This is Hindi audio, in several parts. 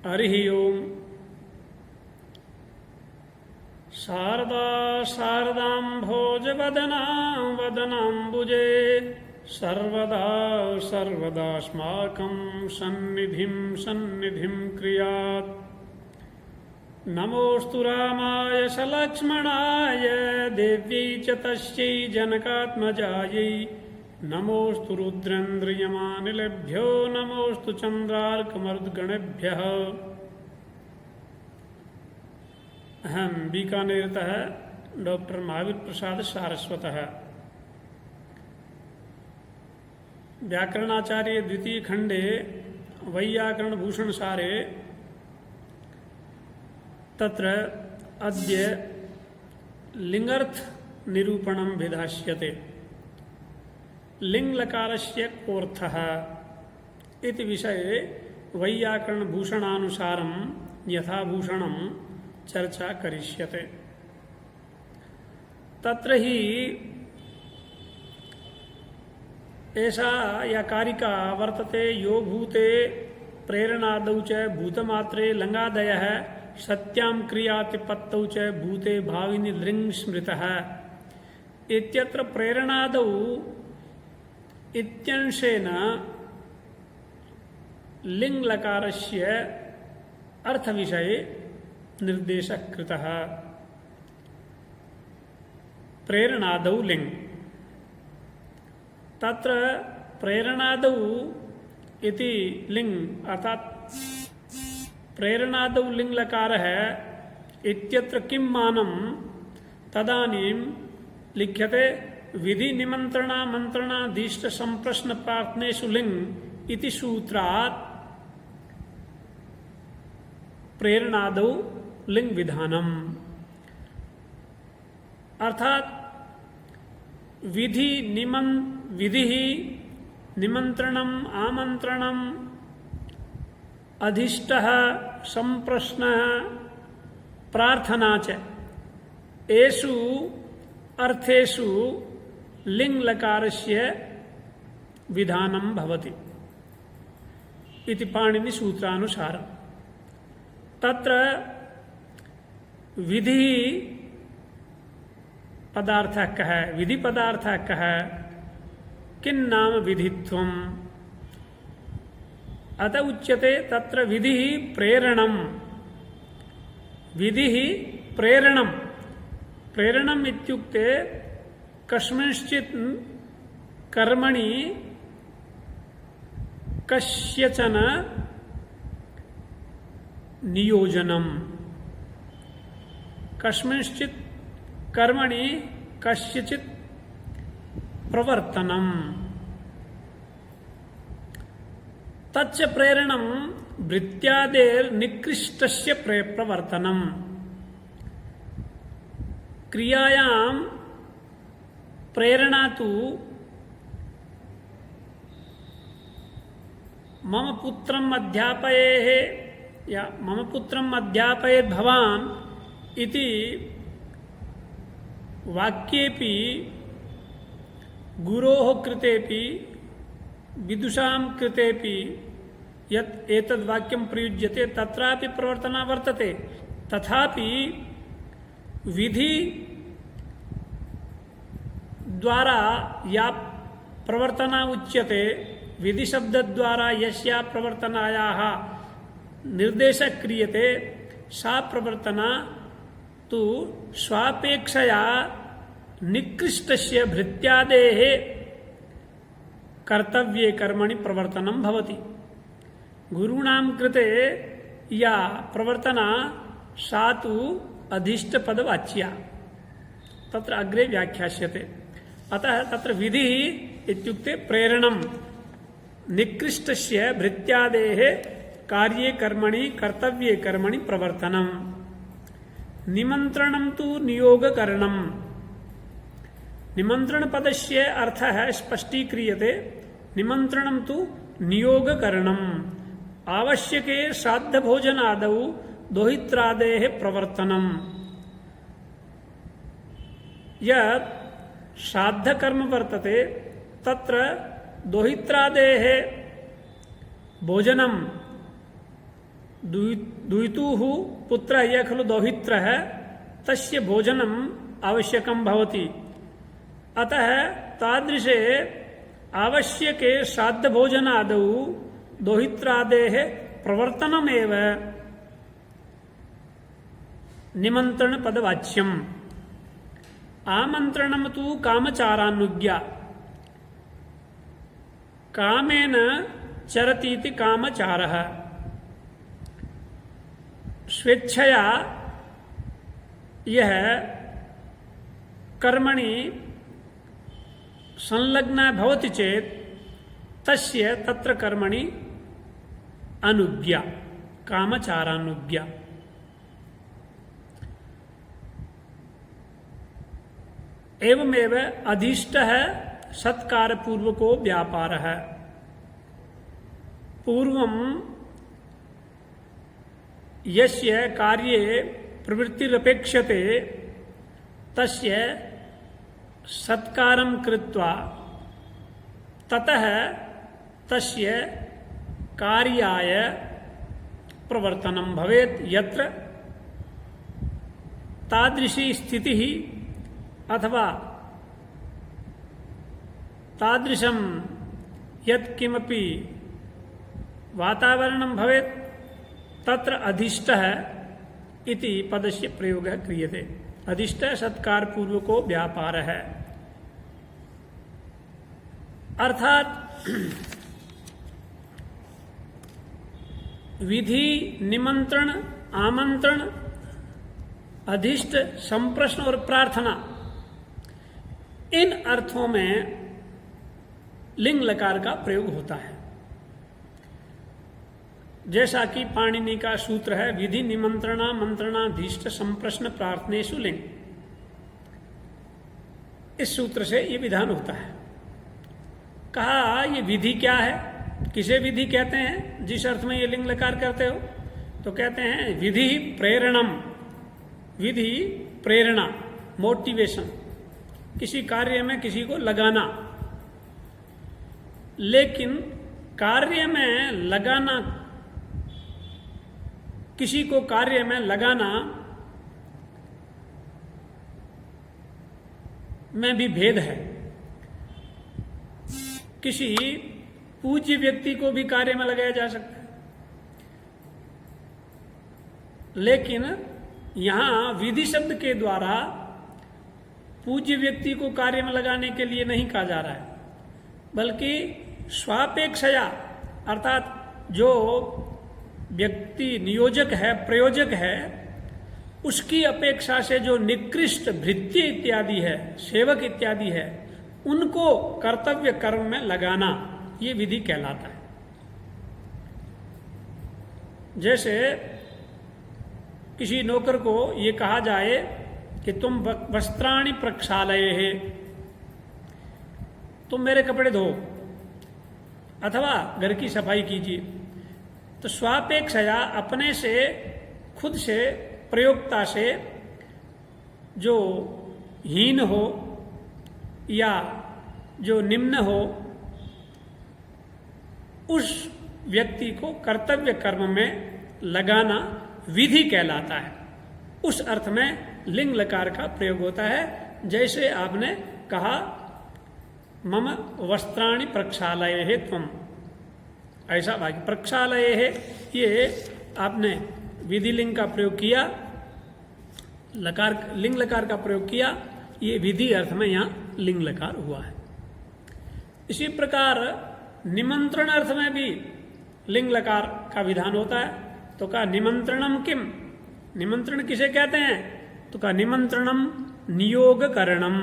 हरिः ओम्। शारदा शारदाम्भोजवदना वदनाम्बुजे सर्वदा सर्वदास्माकं सन्निधिं सन्निधिं क्रियात्। नमोऽस्तु रामाय सलक्ष्मणाय देव्यै च तस्यै जनकात्मजायै। नमोऽस्तु रुद्रेन्द्रियमानिलेभ्यो नमोऽस्तु चन्द्रार्कमरुद्गणेभ्यः। अहं बीकानेरतः डॉक्टर महावीर प्रसाद सारस्वतः व्याकरणाचार्य द्वितीय खंडे वैयाकरण भूषण सारे तत्र अद्य लिंगर्थ निरूपणं विधास्यते। लिंग लकारस्य कोऽर्थः इति विषये वैयाकरण भूषणानुसारं यथाभूषणं चर्चा करिष्यते। तत्र ही ऐसा या कारिका वर्तते यो भूते प्रेरणादौ च भूतमात्रे लंगादयः सत्यां क्रियातिपत्तौ च भूते भाविनि लिंग स्मृतः। इत्यत्र प्रेरणादौ इत्यंशेन लिंग लकारस्य अर्थविषये निर्देशः कृतः। प्रेरणादौ लिंग तत्र प्रेरणादौ इति लिंग अर्थात प्रेरणादौ लिंग लकारः इत्यत्र किं मानं तदानीं लिख्यते विधि निमंत्रणा मंत्रणाधीष्ट संप्रश्न प्रार्थनेषु लिंग इति सूत्रात् प्रेरणादौ लिंग विधानम। अर्थात विधि निमंत्रणम आमंत्रणम अधिष्टः संप्रश्नः प्रार्थना च एषु अर्थेषु लिंग लकारस्य विधानं भवति इति पाणिनि सूत्रानुसारम्। तत्र विधि पदार्थः कः, विधि पदार्थः कः, किन्नाम विधित्वम्। अत उच्यते तत्र विधिः प्रेरणम्। विधिः प्रेरणम्। प्रेरणम् इत्युक्ते कस्मिंश्चित् कर्मणि कस्यचन नियोजनम्। कस्मिंश्चित् कर्मणि कस्यचित् प्रवर्तनम्। तच्च प्रेरणं भृत्यादेर्निकृष्टस्य प्रवर्तनम्। क्रियायां प्रेरणा तु मम पुत्रम् अध्यापयेः या मम पुत्रम् अध्यापयेत् भवान् इति वाक्येपि गुरोः कृतेपि विदुषां कृतेपि यत् एतद् वाक्यं प्रयुज्यते तत्रापि प्रवर्तना वर्तते। तथापि विधि द्वारा या प्रवर्तना उच्यते, विधि शब्द द्वारा यस्या प्रवर्तनायाः निर्देशः क्रियते सा प्रवर्तना तु स्वापेक्षया निकृष्टस्य भृत्यादेः कर्तव्ये कर्मणि प्रवर्तनं भवति। गुरूणां कृते या प्रवर्तना सा तु अधिष्टपदवाच्या तत्र अग्रे व्याख्यास्यते। अतः तत्र विधिः इत्युक्ते प्रेरणं निकृष्टस्य भृत्यादेः कार्ये कर्मणि कर्तव्ये कर्मणि प्रवर्तनं। निमंत्रणं तु नियोगकरणम्। निमंत्रणपदस्य अर्थः स्पष्टीक्रियते। निमंत्रणं तु नियोगकरणम्। आवश्यके श्राद्धभोजनादौ दोहित्रादेः प्रवर्तनम्। यत् श्राद्धकर्म वर्तते तत्र दोहित्रादेः भोजनं दुहितुः पुत्र यः खलु दौहित्रः तस्य भोजनम् आवश्यकं भवति। अतः तादृशे आवश्यके श्राद्धभोजनादौ दौहित्रादेः प्रवर्तनमेव निमन्त्रणपदवाच्यम्। आमन्त्रणं तु कामचारानुज्ञा। कामेन चरतीति कामचारः। स्वेच्छया यह कर्मणि संलग्नः भवति चेत् तस्य तत्र कर्मणि अनुज्ञा, कामचारानुज्ञा। एवमेव अधिष्टः सत्कारपूर्वको व्यापारः। पूर्वं यस्य कार्ये प्रवृत्तिरपेक्षते तस्य सत्कारं कृत्वा ततः तस्य कार्याय प्रवर्तनं भवेत्। यत्र तादृशी स्थितिः अथवा तादृशं यत्किमपि वातावरणं भवेत् तत्र अधिष्टः इति पदस्य प्रयोगः क्रियते। अधिष्टः सत्कारपूर्वको व्यापारः। अर्थात विधि, निमंत्रण, आमंत्रण, अधिष्ट, संप्रश्न और प्रार्थना, इन अर्थों में लिंग लकार का प्रयोग होता है। जैसा कि पाणिनि का सूत्र है, विधि निमंत्रणा मंत्रणाधीष्ट संप्रश्न प्रार्थनेषु लिंग। इस सूत्र से ये विधान होता है। कहा ये विधि क्या है, किसे विधि कहते हैं जिस अर्थ में ये लिंग लकार करते हो, तो कहते हैं विधि प्रेरणम। विधि प्रेरणा, मोटिवेशन, किसी कार्य में किसी को लगाना। लेकिन कार्य में लगाना, किसी को कार्य में लगाना में भी भेद है। किसी पूज्य व्यक्ति को भी कार्य में लगाया जा सकता है, लेकिन यहां विधि शब्द के द्वारा पूज्य व्यक्ति को कार्य में लगाने के लिए नहीं कहा जा रहा है, बल्कि स्वापेक्षया, अर्थात जो व्यक्ति नियोजक है, प्रयोजक है, उसकी अपेक्षा से जो निकृष्ट भृत्य इत्यादि है, सेवक इत्यादि है, उनको कर्तव्य कर्म में लगाना, ये विधि कहलाता है। जैसे किसी नौकर को ये कहा जाए कि तुम वस्त्राणि प्रक्षालये है, तुम मेरे कपड़े धो अथवा घर की सफाई कीजिए, तो स्वापेक्षया अपने से, खुद से, प्रयोक्ता से जो हीन हो या जो निम्न हो, उस व्यक्ति को कर्तव्य कर्म में लगाना विधि कहलाता है। उस अर्थ में लिंग लकार का प्रयोग होता है। जैसे आपने कहा मम वस्त्राणि प्रक्षालये त्वम, ऐसा वाक्य प्रक्षालये है, ये आपने विधि लिंग का प्रयोग किया, लकार लिंग लकार का प्रयोग किया, ये विधि अर्थ में यहाँ लिंग लकार हुआ है। इसी प्रकार निमंत्रण अर्थ में भी लिंग लकार का विधान होता है। तो कहा निमंत्रणम किम, निमंत्रण किसे कहते हैं, तो कहा निमंत्रणम नियोग करणम।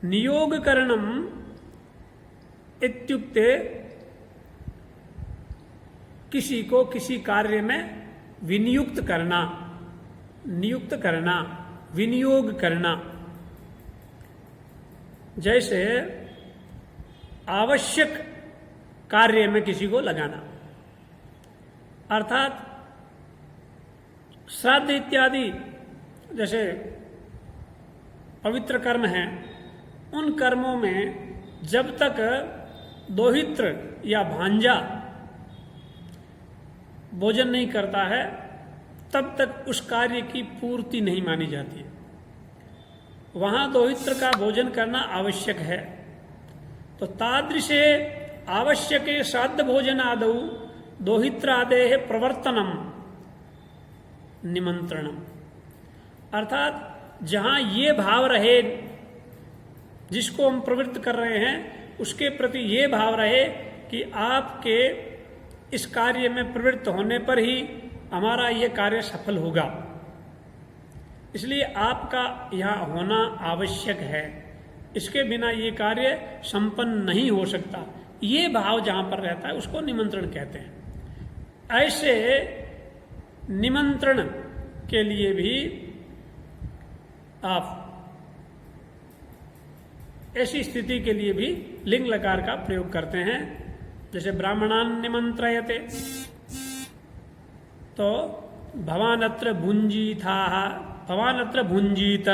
नियोग करणम इत्युक्ते किसी को किसी कार्य में विनियुक्त करना, नियुक्त करना, विनियोग करना। जैसे आवश्यक कार्य में किसी को लगाना, अर्थात श्राद्ध इत्यादि जैसे पवित्र कर्म हैं, उन कर्मों में जब तक दोहित्र या भांजा भोजन नहीं करता है तब तक उस कार्य की पूर्ति नहीं मानी जाती है। वहां दोहित्र का भोजन करना आवश्यक है। तो तादृशे आवश्यके श्राद्ध भोजन आदौ दोहित्रादेः प्रवर्तनम निमंत्रणम, अर्थात जहां ये भाव रहे, जिसको हम प्रवृत्त कर रहे हैं उसके प्रति ये भाव रहे कि आपके इस कार्य में प्रवृत्त होने पर ही हमारा ये कार्य सफल होगा, इसलिए आपका यहाँ होना आवश्यक है, इसके बिना ये कार्य संपन्न नहीं हो सकता। ये भाव जहां पर रहता है उसको निमंत्रण कहते हैं। ऐसे निमंत्रण के लिए भी आप, ऐसी स्थिति के लिए भी लिंग लकार का प्रयोग करते हैं। जैसे ब्राह्मणान निमंत्रयते, तो भवानत्र भुंजीथाः, भवानत्र भुंजीत,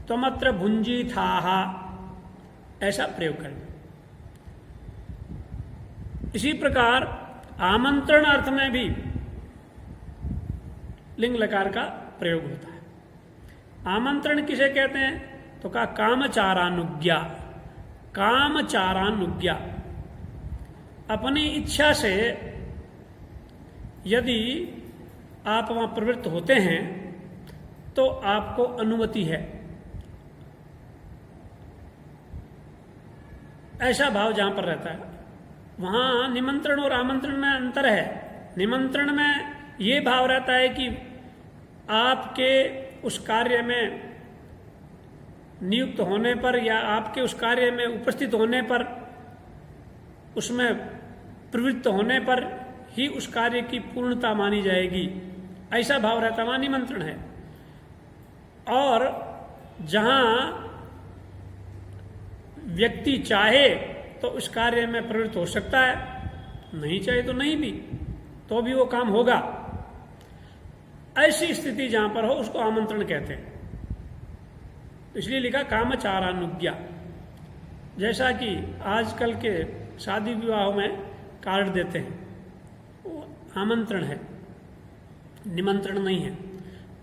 त्वमत्र भुंजीथाः, ऐसा प्रयोग करें। इसी प्रकार आमंत्रण अर्थ में भी लिंग लकार का प्रयोग होता है। आमंत्रण किसे कहते हैं? तो कहा कामचारानुज्ञा। कामचारानुज्ञा, अपनी इच्छा से यदि आप वहां प्रवृत्त होते हैं तो आपको अनुमति है, ऐसा भाव जहां पर रहता है। वहां निमंत्रण और आमंत्रण में अंतर है। निमंत्रण में ये भाव रहता है कि आपके उस कार्य में नियुक्त होने पर या आपके उस कार्य में उपस्थित होने पर, उसमें प्रवृत्त होने पर ही उस कार्य की पूर्णता मानी जाएगी, ऐसा भाव रहता, वहां निमंत्रण है। और जहां व्यक्ति चाहे तो उस कार्य में प्रवृत्त हो सकता है, नहीं चाहे तो नहीं भी, तो भी वो काम होगा। ऐसी स्थिति जहां पर हो उसको आमंत्रण कहते हैं। इसलिए लिखा कामचारानुज्ञा। जैसा कि आजकल के शादी विवाहों में कार्ड देते हैं, वो आमंत्रण है, निमंत्रण नहीं है।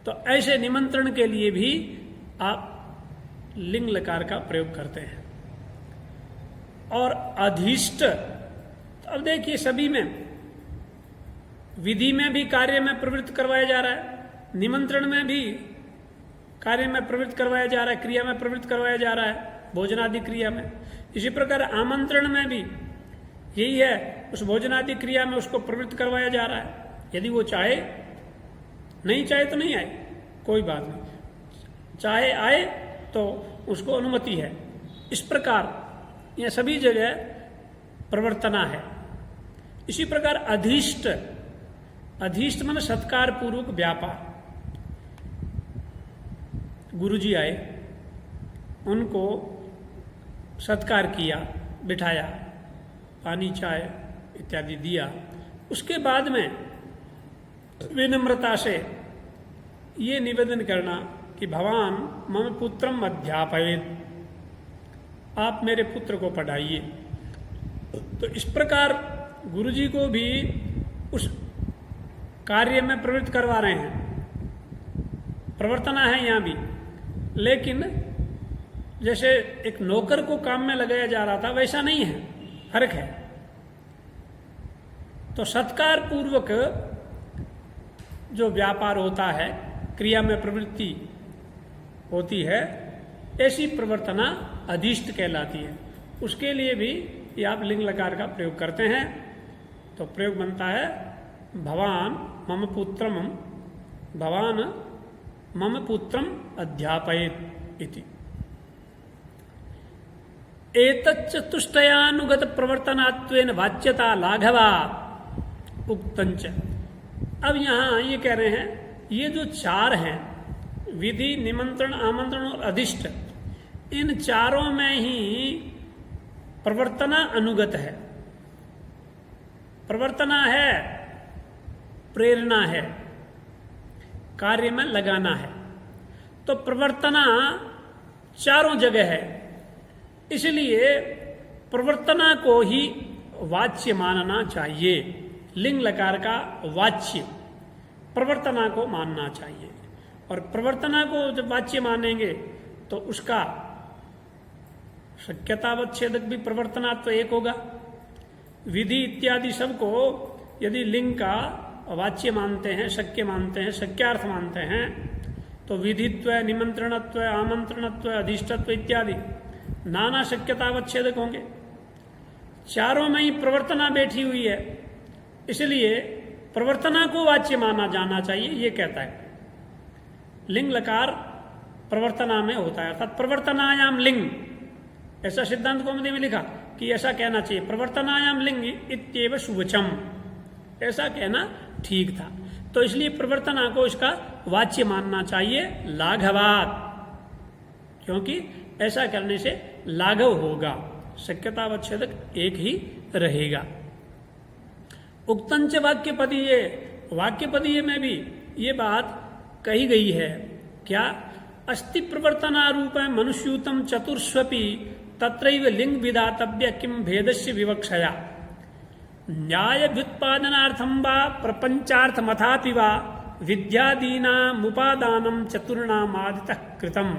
तो ऐसे निमंत्रण के लिए भी आप लिंग लकार का प्रयोग करते हैं। और अधिष्ट, तो अब देखिए सभी में, विधि में भी कार्य में प्रवृत्त करवाया जा रहा है, निमंत्रण में भी कार्य में प्रवृत्त करवाया जा रहा है, क्रिया में प्रवृत्त करवाया जा रहा है, भोजनादि क्रिया में। इसी प्रकार आमंत्रण में भी यही है, उस भोजनादि क्रिया में उसको प्रवृत्त करवाया जा रहा है। यदि वो चाहे, नहीं चाहे तो नहीं आए, कोई बात नहीं, चाहे आए तो उसको अनुमति है। इस प्रकार यह सभी जगह प्रवर्तना है। इसी प्रकार अधिष्ट, अधिष्ट मन सत्कार पूर्वक व्यापार। गुरुजी आए, उनको सत्कार किया, बिठाया, पानी चाय इत्यादि दिया, उसके बाद में विनम्रता से ये निवेदन करना कि भगवान मम पुत्रम अध्यापयेत्, आप मेरे पुत्र को पढ़ाइए। तो इस प्रकार गुरुजी को भी उस कार्य में प्रवृत्त करवा रहे हैं, प्रवर्तना है यहां भी। लेकिन जैसे एक नौकर को काम में लगाया जा रहा था, वैसा नहीं है, फर्क है। तो सत्कार पूर्वक जो व्यापार होता है, क्रिया में प्रवृत्ति होती है, ऐसी प्रवर्तना अधिष्ट कहलाती है। उसके लिए भी ये आप लिंग लकार का प्रयोग करते हैं। तो प्रयोग बनता है भवान मम पुत्रम, भवान मम पुत्रम अध्यापयेत् इति। एतच्च तुष्टयानुगत प्रवर्तनात्वेन वाच्यता लाघवा उक्तंच। अब यहां ये कह रहे हैं, ये जो चार हैं, विधि, निमंत्रण, आमंत्रण और अधिष्ट, इन चारों में ही प्रवर्तना अनुगत है। प्रवर्तना है, प्रेरणा है, कार्य में लगाना है। तो प्रवर्तना चारों जगह है, इसलिए प्रवर्तना को ही वाच्य मानना चाहिए। लिंग लकार का वाच्य प्रवर्तना को मानना चाहिए। और प्रवर्तना को जब वाच्य मानेंगे तो उसका शक्यतावच्छेदक भी प्रवर्तनात्व एक होगा। विधि इत्यादि सबको यदि लिंग का वाच्य मानते हैं, शक्य मानते हैं, शक्यार्थ मानते हैं, तो विधित्व, निमंत्रणत्व, आमंत्रणत्व, अधिष्ठत्व इत्यादि नाना शक्यतावच्छेदक होंगे। चारों में ही प्रवर्तना बैठी हुई है, इसलिए प्रवर्तना को वाच्य माना जाना चाहिए, ये कहता है। लिंग लकार प्रवर्तना में होता है, अर्थात प्रवर्तनायाम लिंग, ऐसा सिद्धांत कौमुदी में लिखा कि ऐसा कहना चाहिए, प्रवर्तनायाम लिंग इत्येव शुभचम, ऐसा कहना ठीक था। तो इसलिए प्रवर्तना को इसका वाच्य मानना चाहिए लाघवात, क्योंकि ऐसा करने से लाघव होगा, शक्यतावच्छेदक एक ही रहेगा। उक्तंच वाक्यपदीय, वाक्यपदीय में भी ये बात कही गई है। क्या? अस्ति प्रवर्तनारूप मनुष्यूतम चतुर्स्वपि तत्रैव लिंग विधातव्य किम भेदस्य विवक्षया न्याय व्युत्पादनार्थं वा प्रपंचार्थमथापि वा विद्यादीनामुपादानं चतुर्णामादितः कृतम्।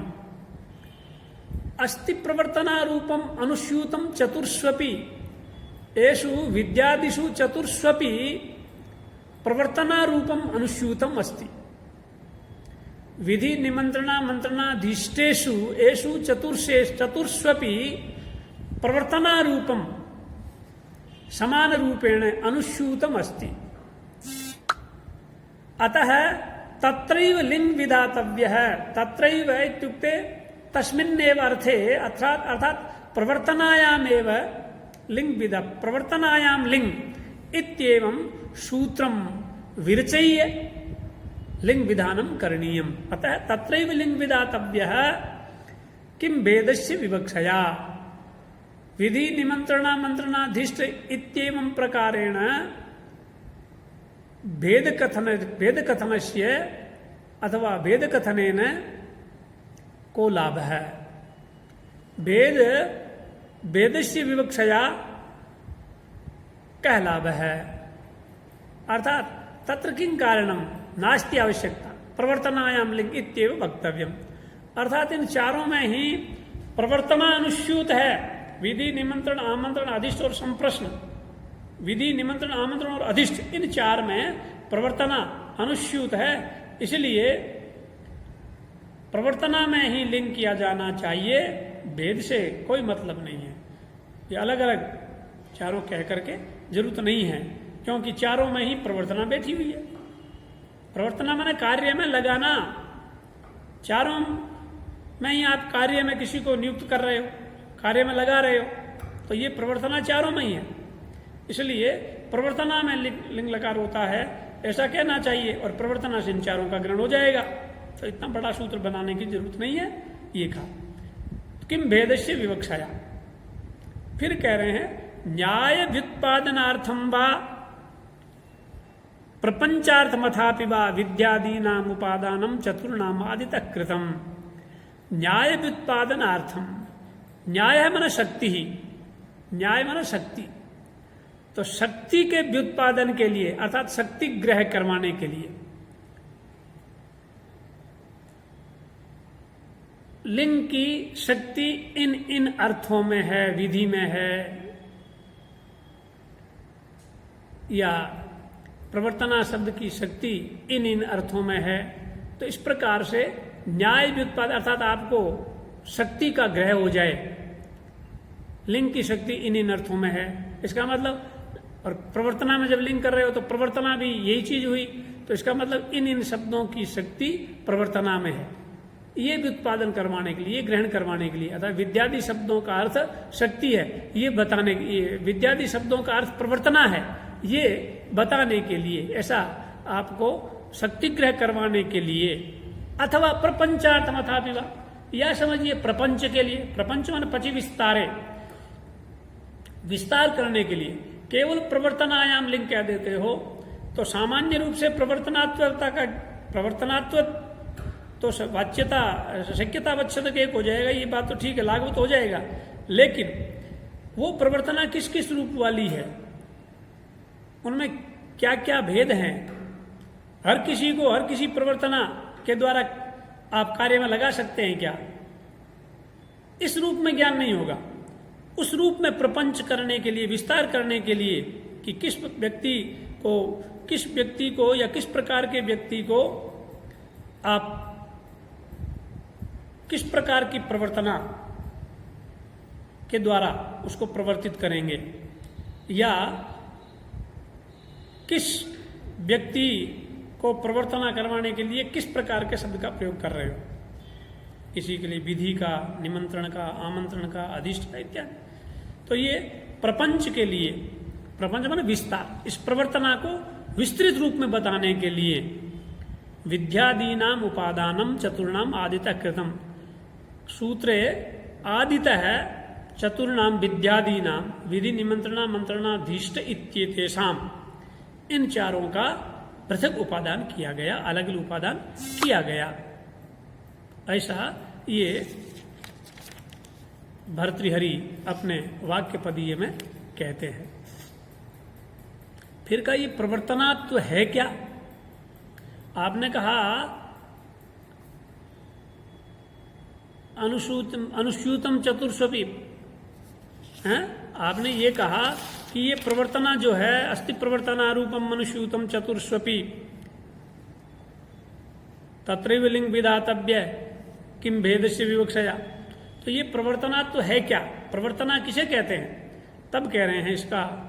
अस्ति प्रवर्तनारूपम अनुस्यूतम चतुर्स्वपि एषु विद्यादिषु चतुर्स्वपि प्रवर्तनारूपम अनुस्यूतम अस्ति। विधि निमंत्रणा मंत्रणाधीष्टेषु एषु चतुर्स्वपि प्रवर्तनारूपम समान रूपेण अनुस्यूतम अस्ति। अतः तत्रैव लिंग विधातव्यः, तत्रैव इत्युक्ते तस्मिन्नेव अर्थे, अर्थात प्रवर्तनायामेव लिंग विधा, प्रवर्तनायाम लिंग इत्येवं सूत्रम विरचय्य लिंग विधानम करणीयम। अतः तत्रैव लिंग विधातव्यः किम भेदस्य विवक्षया विधि निमंत्रणा मंत्रणाधीष्ट इत्येवं प्रकारेण भेदकथनस्य अथवा भेदकथनेन को लाभ है। भेदस्य विवक्षया कह लाभ है, अर्थात तत्र किं कारणम नास्ति आवश्यकता प्रवर्तनायाम लिंग इत्येव वक्तव्यम। अर्थात इन चारों में ही प्रवर्तना अनुस्यूत है। विधि निमंत्रण आमंत्रण अधिष्ठ और संप्रश्न, विधि निमंत्रण आमंत्रण और अधिष्ठ, इन चार में प्रवर्तना अनुस्यूत है, इसलिए प्रवर्तना में ही लिंग किया जाना चाहिए, भेद से कोई मतलब नहीं है। ये अलग अलग चारों कह करके जरूरत नहीं है, क्योंकि चारों में ही प्रवर्तना बैठी हुई है। प्रवर्तना माने कार्य में लगाना, चारों में ही आप कार्य में किसी को नियुक्त कर रहे हो, कार्य में लगा रहे हो, तो ये प्रवर्तना चारों में ही है। इसलिए प्रवर्तना में लिंग लकार होता है, ऐसा कहना चाहिए, और प्रवर्तना से इन चारों का ग्रहण हो जाएगा। तो इतना बड़ा सूत्र बनाने की जरूरत नहीं है, ये कहा। किम भेदस्य विवक्षया, फिर कह रहे हैं न्याय व्युत्पादनार्थम वा प्रपंचार्थमथापि वा विद्यादीनाम उपादानम चतुर्णामादितः कृतम। न्याय व्युत्पादनार्थम, न्याय है माना शक्ति ही, न्याय माना शक्ति, तो शक्ति के व्युत्पादन के लिए अर्थात शक्ति ग्रह करवाने के लिए लिंग की शक्ति इन इन अर्थों में है, विधि में है, या प्रवर्तना शब्द की शक्ति इन इन अर्थों में है। तो इस प्रकार से न्याय व्युत्पादन अर्थात आपको शक्ति का ग्रह हो जाए, लिंग की शक्ति इन इन अर्थों में है, इसका मतलब, और प्रवर्तना में जब लिंग कर रहे हो तो प्रवर्तना भी यही चीज हुई, तो इसका मतलब इन इन शब्दों की शक्ति प्रवर्तना में है, ये व्युत्पादन करवाने के लिए, ग्रहण करवाने के लिए। अर्थात विद्यादि शब्दों का अर्थ शक्ति है, ये बताने के लिए, विद्यादि शब्दों का अर्थ प्रवर्तना है, ये बताने के लिए, ऐसा आपको शक्ति ग्रह करवाने के लिए। अथवा प्रपंचार्थम अथापि वा, या समझिए प्रपंच के लिए, प्रपंच मान पची विस्तारे, विस्तार करने के लिए केवल प्रवर्तनायाम लिंग कह देते हो तो सामान्य रूप से प्रवर्तनात्वता का, प्रवर्तनात्व तो वाच्यता शक्यता वच्छेदक एक हो जाएगा, ये बात तो ठीक है, लागू तो हो जाएगा। लेकिन वो प्रवर्तना किस किस रूप वाली है, उनमें क्या क्या भेद हैं, हर किसी को हर किसी प्रवर्तना के द्वारा आप कार्य में लगा सकते हैं क्या? इस रूप में ज्ञान नहीं होगा। उस रूप में प्रपंच करने के लिए, विस्तार करने के लिए कि किस व्यक्ति को या किस प्रकार के व्यक्ति को आप किस प्रकार की प्रवर्तना के द्वारा उसको प्रवर्तित करेंगे, या किस व्यक्ति को प्रवर्तना करवाने के लिए किस प्रकार के शब्द का प्रयोग कर रहे हो। किसी के लिए विधि का, निमंत्रण का, आमंत्रण का, अधिष्ठ का इत्यादि। तो ये प्रपंच के लिए, प्रपंच माने विस्तार, इस प्रवर्तना को विस्तृत रूप में बताने के लिए विद्यादीनाम उपादानम चतुर्णाम आदितः कृतम। सूत्रे आदितः चतुर्णाम विद्यादीनाम विधि निमंत्रणा मंत्रणाधीष्ट इत्येतेषाम, इन चारों का पृथक उपादान किया गया, अलग अलग उपादान किया गया। ऐसा ये भर्तृहरि अपने वाक्य पदीय में कहते हैं। फिर का ये प्रवर्तनात्व है क्या? आपने कहा अनुस्यूतम चतुर्स्वपी है। आपने ये कहा कि ये प्रवर्तना जो है, अस्ति प्रवर्तना रूपम मनुष्यूतम चतुर्स्वपी तत्रैव लिंग विधातव्य किम भेद से विवक्षया। तो ये प्रवर्तना तो है क्या? प्रवर्तना किसे कहते हैं? तब कह रहे हैं इसका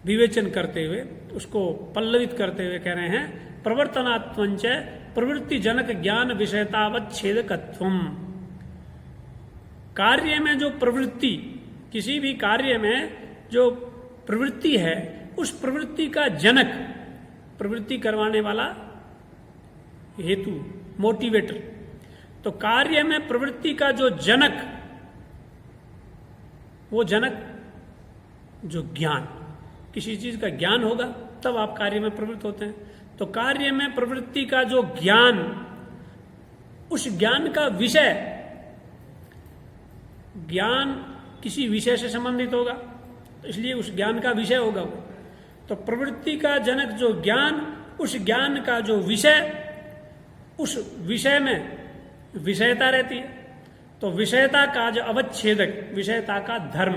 विवेचन करते हुए, उसको पल्लवित करते हुए कह रहे हैं प्रवर्तनात्वंच प्रवृत्ति जनक ज्ञान विषयतावच्छेदकत्वम। कार्य में जो प्रवृत्ति, किसी भी कार्य में जो प्रवृत्ति है, उस प्रवृत्ति का जनक, प्रवृत्ति करवाने वाला हेतु, मोटिवेटर। तो कार्य में प्रवृत्ति का जो जनक, वो जनक जो ज्ञान, किसी चीज का ज्ञान होगा तब आप कार्य में प्रवृत्त होते हैं। तो कार्य में प्रवृत्ति का जो ज्ञान, उस ज्ञान का विषय, ज्ञान किसी विषय से संबंधित होगा, तो इसलिए उस ज्ञान का विषय होगा वो। तो प्रवृत्ति का जनक जो ज्ञान, उस ज्ञान का जो विषय, उस विषय में विषयता रहती है। तो विषयता का जो अवच्छेदक, विषयता का धर्म,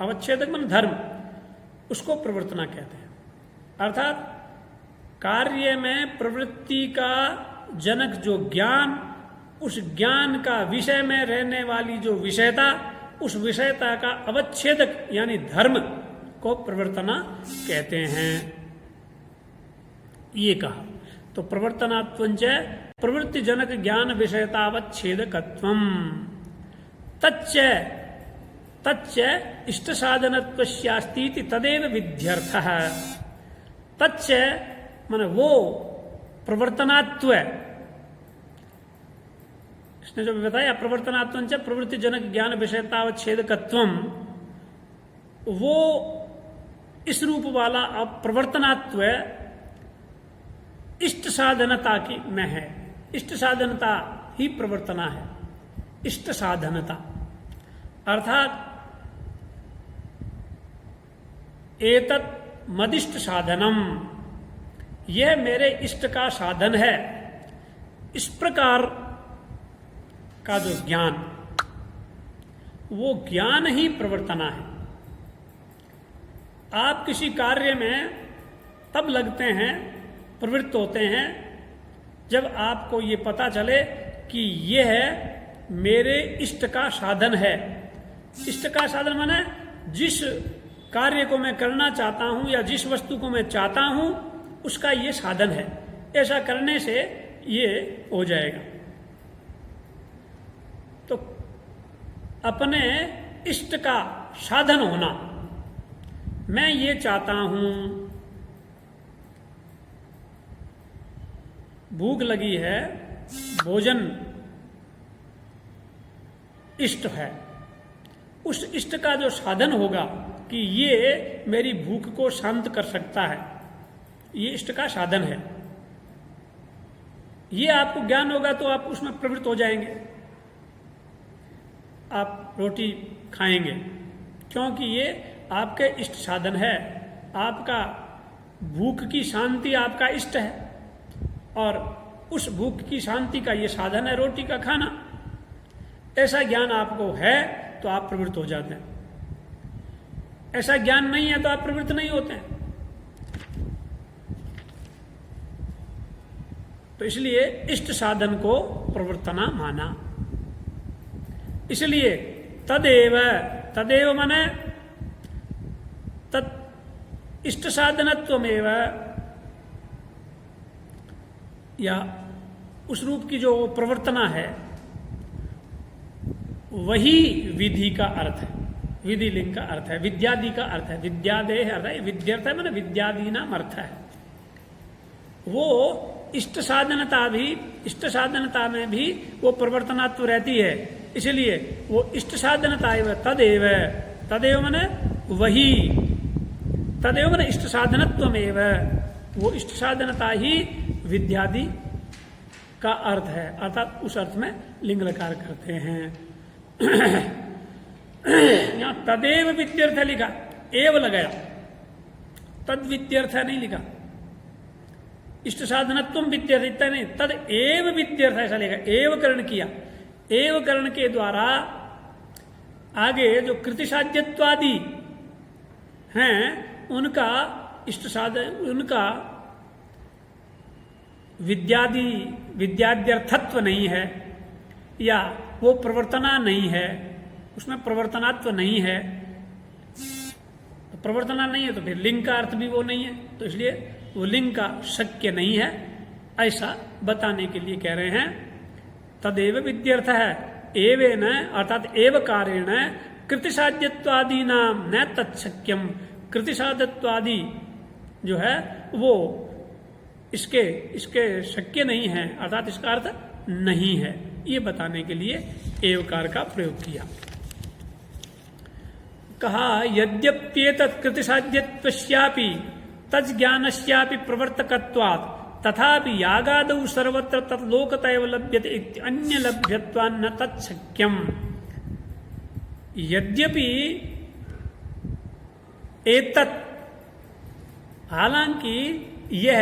अवच्छेदक मतलब धर्म, उसको प्रवर्तना कहते हैं। अर्थात कार्य में प्रवृत्ति का जनक जो ज्ञान, उस ज्ञान का विषय में रहने वाली जो विषयता, उस विषयता का अवच्छेदक यानी धर्म को प्रवर्तना कहते हैं। ये कहा। तो प्रवर्तनात्वंच प्रवृत्ति जनक ज्ञान विषयतावच्छेदकत्वम तच्च तच्च इष्ट साधनत्वस्यास्तीति तदेव विध्यर्थः। तच्च माने वो प्रवर्तनात्व, इसने जो बताया प्रवर्तनात्वंच प्रवृत्ति जनक ज्ञान विषयतावच्छेदकत्वम, वो इस रूप वाला प्रवर्तनात्व इष्ट साधनता की में है। इष्ट साधनता ही प्रवर्तना है। इष्ट साधनता अर्थात एतत् मदिष्ट साधनम, यह मेरे इष्ट का साधन है। इस प्रकार का जो ज्ञान, वो ज्ञान ही प्रवर्तना है। आप किसी कार्य में तब लगते हैं, प्रवृत्त होते हैं, जब आपको ये पता चले कि यह मेरे इष्ट का साधन है। इष्ट का साधन माने जिस कार्य को मैं करना चाहता हूं या जिस वस्तु को मैं चाहता हूं, उसका ये साधन है। ऐसा करने से ये हो जाएगा। तो अपने इष्ट का साधन होना, मैं ये चाहता हूं, भूख लगी है, भोजन इष्ट है, उस इष्ट का जो साधन होगा कि ये मेरी भूख को शांत कर सकता है, ये इष्ट का साधन है, ये आपको ज्ञान होगा तो आप उसमें प्रवृत्त हो जाएंगे। आप रोटी खाएंगे क्योंकि ये आपके इष्ट साधन है। आपका भूख की शांति आपका इष्ट है, और उस भूख की शांति का ये साधन है रोटी का खाना। ऐसा ज्ञान आपको है तो आप प्रवृत्त हो जाते हैं, ऐसा ज्ञान नहीं है तो आप प्रवृत्त नहीं होते हैं। तो इसलिए इष्ट साधन को प्रवर्तना माना। इसलिए तदेव, तदेव माने तत् इष्ट साधनत्वमेव, या उस रूप की जो प्रवर्तना है वही विधि का अर्थ है। विधि लिंग का अर्थ है, विद्यादि का अर्थ है। विद्यादेह अर्थ है, विद्यर्थ है मैंने विद्यादि नाम अर्थ है। वो इष्ट साधनता भी, इष्ट साधनता में भी वो प्रवर्तनात्व रहती है। इसलिए वो इष्ट साधनता एवं तदेव, तदेव माने वही, तदेव माने इष्ट साधनत्वमेव, वो इष्ट साधनता ही विद्यादि का अर्थ है। अर्थात उस अर्थ में लिंग लकार करते हैं। यहां तदेव विद्यर्थ लिखा, एव लगाया, तद विद्यर्थ नहीं लिखा। इष्ट साधनत्व विद्यर्थ इतना नहीं, तद एव विद्यर्थ ऐसा लिखा, एव करण किया। एव करण के द्वारा आगे जो कृतिसाध्यत्वादि हैं उनका इष्ट साधन, उनका विद्यादि, विद्याद्यर्थत्व नहीं है, या वो प्रवर्तना नहीं है, उसमें प्रवर्तनात्व नहीं है। तो प्रवर्तना नहीं है तो फिर लिंग का अर्थ भी वो नहीं है, तो इसलिए वो लिंग का शक्य नहीं है, ऐसा बताने के लिए कह रहे हैं। तदेव विद्यर्थ है, एवेन अर्थात एव कारेण कृतिसाध्यत्वादि नाम न तत्शक्यम, कृतिसाध्यत्वादि जो है वो इसके शक्य नहीं है, अर्थात इसका अर्थ नहीं है, ये बताने के लिए एवकार का प्रयोग किया। कहा यद्यप्येतत् कृतिसाध्यत्वस्यापि तज्ज्ञानस्यापि प्रवर्तकत्वात् तथापि यागादौ सर्वत्र तत्लोकतैव लभ्यते अन्य लभ्यत्वान्न तत्शक्यम। यद्यपि एतत्, हालांकि यह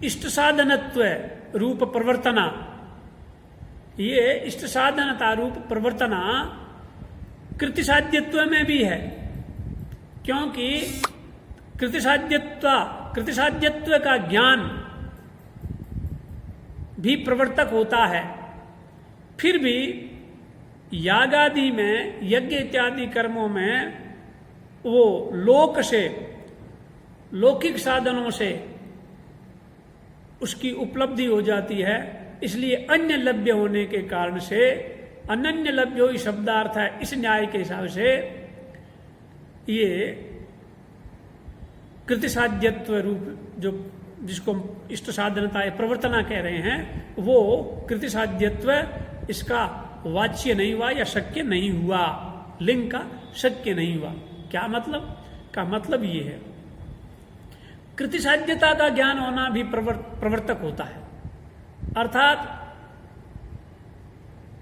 इष्ट साधनत्व रूप प्रवर्तना, ये इष्ट साधनता रूप प्रवर्तना कृतिसाध्यत्व में भी है, क्योंकि कृतिसाध्यत्व का ज्ञान भी प्रवर्तक होता है। फिर भी यागादि में, यज्ञ इत्यादि कर्मों में वो लोक से, लौकिक साधनों से उसकी उपलब्धि हो जाती है। इसलिए अन्य लभ्य होने के कारण से, अनन्य लभ्य ही शब्दार्थ है, इस न्याय के हिसाब से ये कृतिसाध्यत्व रूप जो जिसको इष्ट साधनता प्रवर्तना कह रहे हैं, वो कृतिसाध्यत्व इसका वाच्य नहीं हुआ या शक्य नहीं हुआ, लिंग का शक्य नहीं हुआ। क्या मतलब? का मतलब ये है कृतिसाध्यता का ज्ञान होना भी प्रवर्तक होता है, अर्थात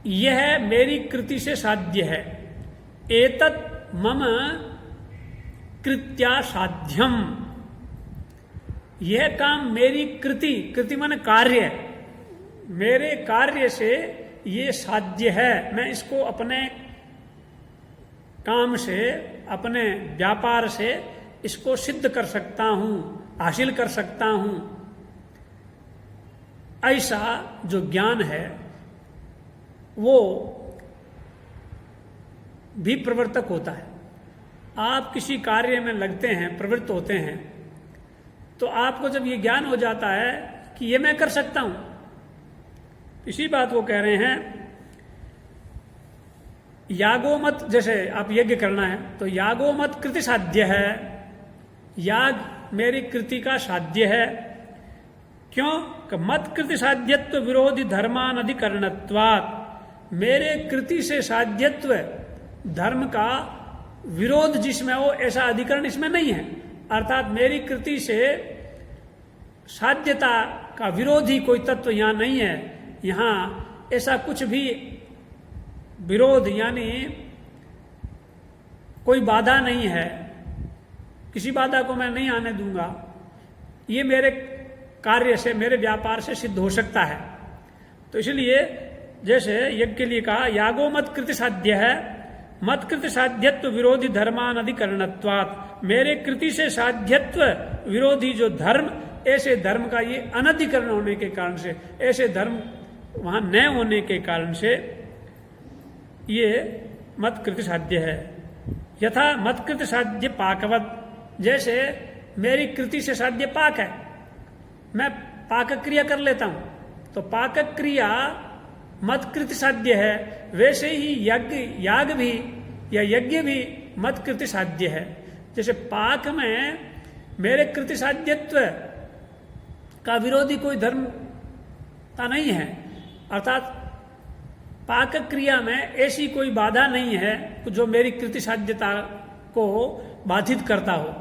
यह मेरी कृति से साध्य है। एतत् मम कृत्या साध्यम, यह काम मेरी कृति, कृति माने कार्य, मेरे कार्य से ये साध्य है। मैं इसको अपने काम से, अपने व्यापार से इसको सिद्ध कर सकता हूं, हासिल कर सकता हूं। ऐसा जो ज्ञान है वो भी प्रवर्तक होता है। आप किसी कार्य में लगते हैं, प्रवृत्त होते हैं, तो आपको जब ये ज्ञान हो जाता है कि ये मैं कर सकता हूं, इसी बात को कह रहे हैं यागोमत। जैसे आप यज्ञ करना है तो यागोमत कृति साध्य है, याग मेरी कृति का साध्य है। क्यों? मत कृति साध्यत्व विरोधी धर्मान अधिकरणत्वात्, मेरे कृति से साध्यत्व धर्म का विरोध जिसमें हो, ऐसा अधिकरण इसमें नहीं है। अर्थात मेरी कृति से साध्यता का विरोधी कोई तत्व यहां नहीं है। यहां ऐसा कुछ भी विरोध यानी कोई बाधा नहीं है, किसी बाधा को मैं नहीं आने दूंगा, ये मेरे कार्य से, मेरे व्यापार से सिद्ध हो सकता है। तो इसलिए जैसे यज्ञ के लिए कहा यागो मत कृति साध्य है, मत कृति साध्यत्व विरोधी धर्मान अधिकरणत्वात्, मेरे कृति से साध्यत्व विरोधी जो धर्म, ऐसे धर्म का ये अनधिकरण होने के कारण से, ऐसे धर्म वहां न होने के कारण से ये मत कृति साध्य है। यथा मत कृति साध्य पाकवत, जैसे मेरी कृति से साध्य पाक है, मैं पाक क्रिया कर लेता हूं, तो पाक क्रिया मत कृति साध्य है, वैसे ही याग भी या यज्ञ भी मत कृति साध्य है। जैसे पाक में मेरे कृति साध्यत्व का विरोधी कोई धर्म का नहीं है, अर्थात पाक क्रिया में ऐसी कोई बाधा नहीं है जो मेरी कृति साध्यता को बाधित करता हो,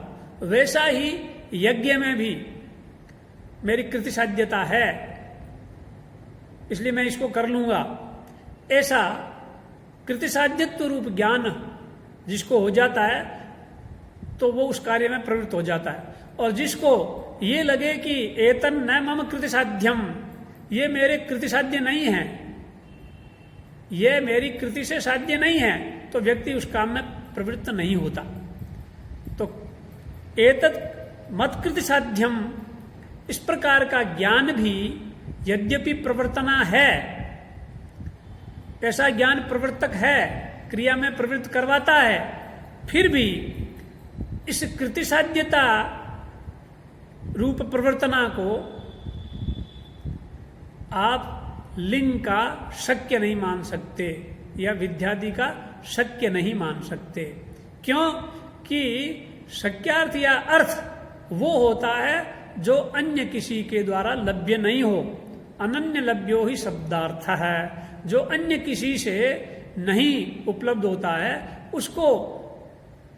वैसा ही यज्ञ में भी मेरी कृति साध्यता है, इसलिए मैं इसको कर लूंगा। ऐसा कृति साध्यत्व रूप ज्ञान जिसको हो जाता है तो वो उस कार्य में प्रवृत्त हो जाता है। और जिसको ये लगे कि एतन न मम कृति साध्यम, ये मेरे कृति साध्य नहीं है, ये मेरी कृति से साध्य नहीं है, तो व्यक्ति उस काम में प्रवृत्त नहीं होता। तो एतत् मत कृति साध्यम, इस प्रकार का ज्ञान भी यद्यपि प्रवर्तना है, ऐसा ज्ञान प्रवर्तक है, क्रिया में प्रवृत्त करवाता है, फिर भी इस कृति साध्यता रूप प्रवर्तना को आप लिंग का शक्य नहीं मान सकते या विद्यादि का शक्य नहीं मान सकते। क्यों कि शक्यार्थ या अर्थ वो होता है जो अन्य किसी के द्वारा लभ्य नहीं हो, अनन्य लभ्यो ही शब्दार्थ है, जो अन्य किसी से नहीं उपलब्ध होता है उसको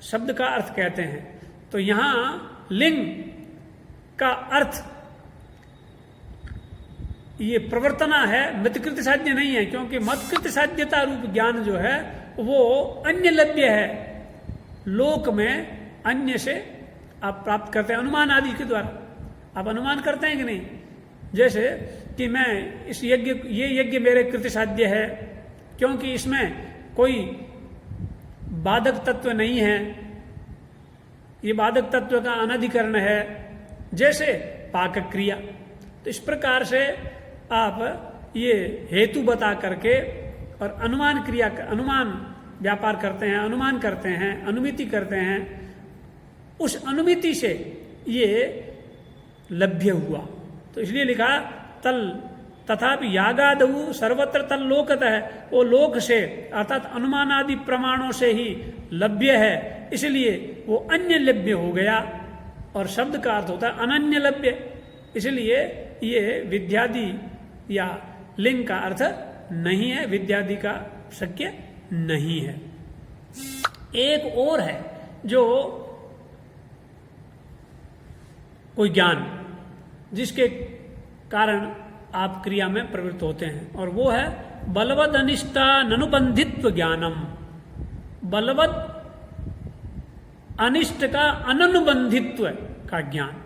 शब्द का अर्थ कहते हैं। तो यहां लिंग का अर्थ ये प्रवर्तना है, मत्कृत साध्य नहीं है, क्योंकि मत्कृत साध्यता रूप ज्ञान जो है वो अन्य लभ्य है, लोक में अन्य से आप प्राप्त करते हैं अनुमान आदि के द्वारा। आप अनुमान करते हैं कि नहीं, जैसे कि मैं इस यज्ञ, ये यज्ञ मेरे कृति साध्य है क्योंकि इसमें कोई बाधक तत्व नहीं है, ये बाधक तत्व का अनधिकरण है, जैसे पाक क्रिया। तो इस प्रकार से आप ये हेतु बता करके और अनुमान क्रिया, अनुमान व्यापार करते हैं, अनुमान करते हैं, अनुमिति करते हैं, उस अनुमिति से ये लभ्य हुआ। तो इसलिए लिखा तल तथापि यागादहु सर्वत्र तल लोकत है, वो लोक से अर्थात अनुमान आदि प्रमाणों से ही लभ्य है, इसलिए वो अन्य लभ्य हो गया। और शब्द का अर्थ होता है अनन्य लभ्य, इसलिए ये विद्यादि या लिंग का अर्थ नहीं है, विद्यादि का शक्य नहीं है। एक और है जो कोई ज्ञान जिसके कारण आप क्रिया में प्रवृत्त होते हैं, और वो है बलवद अनिष्टानुबंधित्व ज्ञानम। बलवद अनिष्ट का अनुबंधित्व का ज्ञान,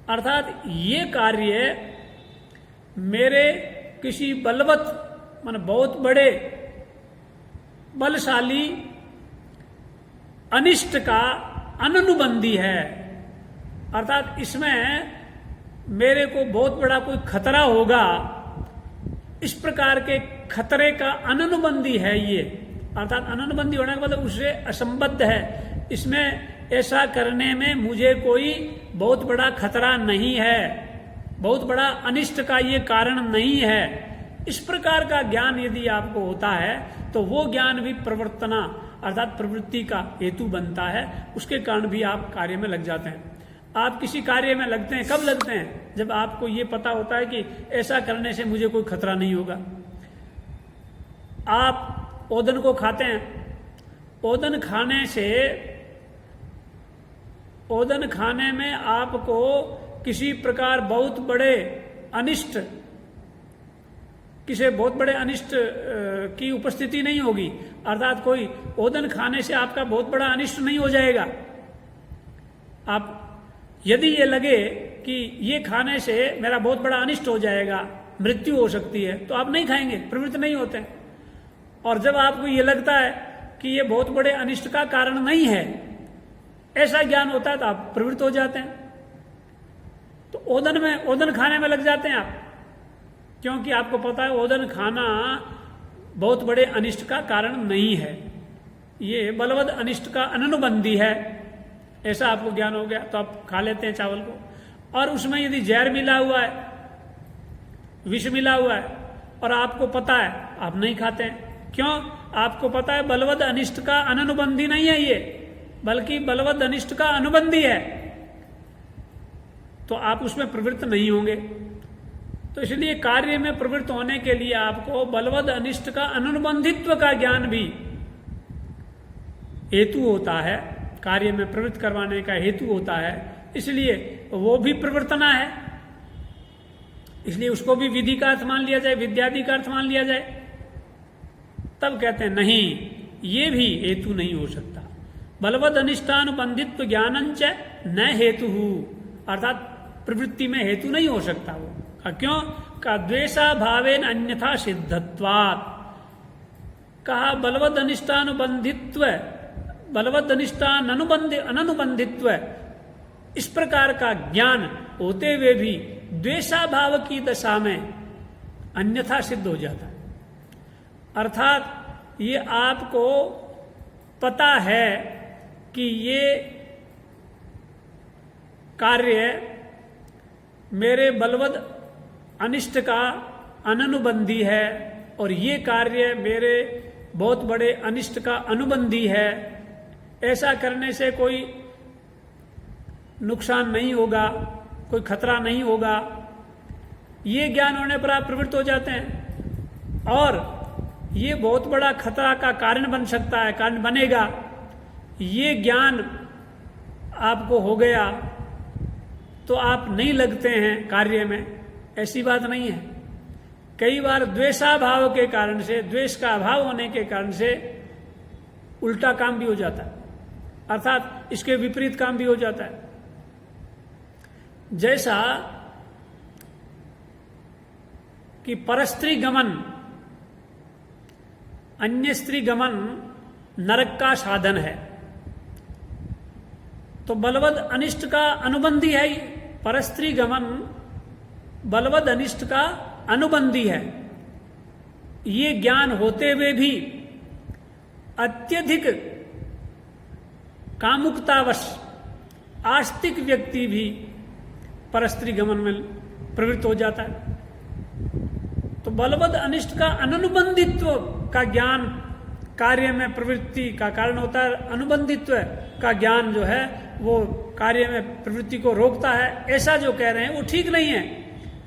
अर्थात ये कार्य मेरे किसी बलवत माने बहुत बड़े बलशाली अनिष्ट का अनुबंधी है, अर्थात इसमें मेरे को बहुत बड़ा कोई खतरा होगा, इस प्रकार के खतरे का अनुबंधी है ये, अर्थात अनुबंधी होने के मतलब उससे असंबद्ध है, इसमें ऐसा करने में मुझे कोई बहुत बड़ा खतरा नहीं है, बहुत बड़ा अनिष्ट का ये कारण नहीं है। इस प्रकार का ज्ञान यदि आपको होता है तो वो ज्ञान भी प्रवर्तना अर्थात प्रवृत्ति का हेतु बनता है, उसके कारण भी आप कार्य में लग जाते हैं। आप किसी कार्य में लगते हैं, कब लगते हैं? जब आपको ये पता होता है कि ऐसा करने से मुझे कोई खतरा नहीं होगा। आप ओदन को खाते हैं, ओदन खाने में आपको किसी प्रकार बहुत बड़े अनिष्ट की उपस्थिति नहीं होगी। अर्थात कोई ओदन खाने से आपका बहुत बड़ा अनिष्ट नहीं हो जाएगा। आप यदि ये लगे कि ये खाने से मेरा बहुत बड़ा अनिष्ट हो जाएगा, मृत्यु हो सकती है, तो आप नहीं खाएंगे, प्रवृत्त नहीं होते। और जब आपको ये लगता है कि ये बहुत बड़े अनिष्ट का कारण नहीं है, ऐसा ज्ञान होता है, तो आप प्रवृत्त हो जाते हैं। तो ओदन खाने में लग जाते हैं आप, क्योंकि आपको पता है ओदन खाना बहुत बड़े अनिष्ट का कारण नहीं है, ये बलवद अनिष्ट का अनुबंधी है, ऐसा आपको ज्ञान हो गया। तो आप खा लेते हैं चावल को, और उसमें यदि जहर मिला हुआ है, विष मिला हुआ है, और आपको पता है, आप नहीं खाते हैं। क्यों? आपको पता है बलवद अनिष्ट का अनुबंधी नहीं है ये, बल्कि बलवद अनिष्ट का अनुबंधी है, तो आप उसमें प्रवृत्त नहीं होंगे। तो इसलिए कार्य में प्रवृत्त होने के लिए आपको बलवद अनिष्ट का अनुबंधित्व का ज्ञान भी हेतु होता है, कार्य में प्रवृत्त करवाने का हेतु होता है, इसलिए वो भी प्रवर्तना है। इसलिए उसको भी विधि का अर्थ मान लिया जाए, विद्यादि का अर्थ मान लिया जाए। तब कहते हैं नहीं, ये भी हेतु नहीं हो सकता। बलवद अनिष्टानुबंधित्व ज्ञानंच न हेतु, अर्थात प्रवृत्ति में हेतु नहीं हो सकता वो। क्यों? का द्वेषा भावेन अन्यथा सिद्धत्वात्। कहा बलवद अनिष्टानुबंधित्व, बलवद अनिष्टान अनुबंधित्व, इस प्रकार का ज्ञान होते हुए भी द्वेषा भाव की दशा में अन्यथा सिद्ध हो जाता है। अर्थात ये आपको पता है कि ये कार्य मेरे बलवद अनिष्ट का अनुबंधी है, और ये कार्य मेरे बहुत बड़े अनिष्ट का अनुबंधी है, ऐसा करने से कोई नुकसान नहीं होगा, कोई खतरा नहीं होगा, ये ज्ञान होने पर आप प्रवृत्त हो जाते हैं। और ये बहुत बड़ा खतरा का कारण बन सकता है, कारण बनेगा, ये ज्ञान आपको हो गया तो आप नहीं लगते हैं कार्य में, ऐसी बात नहीं है। कई बार द्वेषाभाव के कारण से, द्वेष का अभाव होने के कारण से उल्टा काम भी हो जाता है, अर्थात इसके विपरीत काम भी हो जाता है। जैसा कि परस्त्री गमन, अन्य स्त्री गमन नरक का साधन है, तो बलवद अनिष्ट का अनुबंधी है। परस्त्री गमन बलवद अनिष्ट का अनुबंधी है। ये ज्ञान होते हुए भी अत्यधिक कामुकतावश आस्तिक व्यक्ति भी परस्त्री गमन में प्रवृत्त हो जाता है। तो बलवद अनिष्ट का अनुबंधित्व का ज्ञान कार्य में प्रवृत्ति का कारण होता है, अनुबंधित्व का ज्ञान जो है वो कार्य में प्रवृत्ति को रोकता है। ऐसा जो कह रहे हैं वो ठीक नहीं है,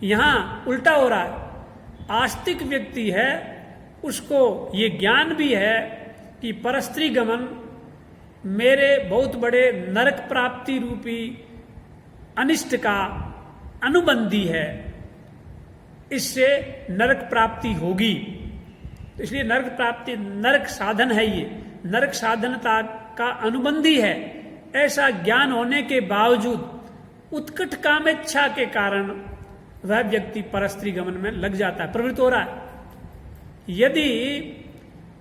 यहां उल्टा हो रहा है। आस्तिक व्यक्ति है, उसको ये ज्ञान भी है कि परस्त्री गमन मेरे बहुत बड़े नरक प्राप्ति रूपी अनिष्ट का अनुबंधी है, इससे नरक प्राप्ति होगी। तो इसलिए नरक प्राप्ति, नरक साधन है, ये नरक साधनता का अनुबंधी है। ऐसा ज्ञान होने के बावजूद उत्कट कामेच्छा के कारण वह व्यक्ति परस्त्री गमन में लग जाता है, प्रवृत्त हो रहा है। यदि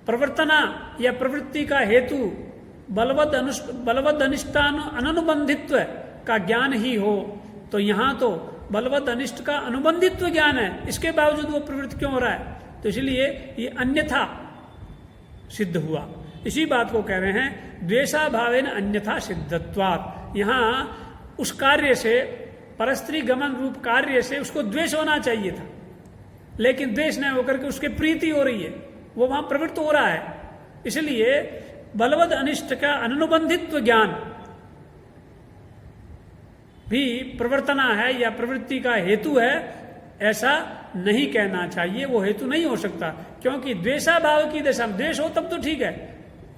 प्रवर्तना या प्रवृत्ति का हेतु बलवद अनिष्टान अनुबंधित्व का ज्ञान ही हो, तो यहां तो बलवद अनिष्ट का अनुबंधित्व ज्ञान है, इसके बावजूद वो प्रवृत्त क्यों हो रहा है? तो इसलिए ये अन्यथा सिद्ध हुआ। इसी बात को कह रहे हैं द्वेषा भावेन अन्यथा सिद्धत्वात्। यहां उस कार्य से, परस्त्री गमन रूप कार्य से उसको द्वेष होना चाहिए था, लेकिन द्वेष नहीं होकर के उसके प्रीति हो रही है, वो वहां प्रवृत्त हो रहा है। इसलिए बलवद अनिष्ट का अनुबंधित्व ज्ञान भी प्रवर्तना है या प्रवृत्ति का हेतु है, ऐसा नहीं कहना चाहिए। वो हेतु नहीं हो सकता, क्योंकि द्वेषा भाव की दशा में, द्वेष हो तब तो ठीक है,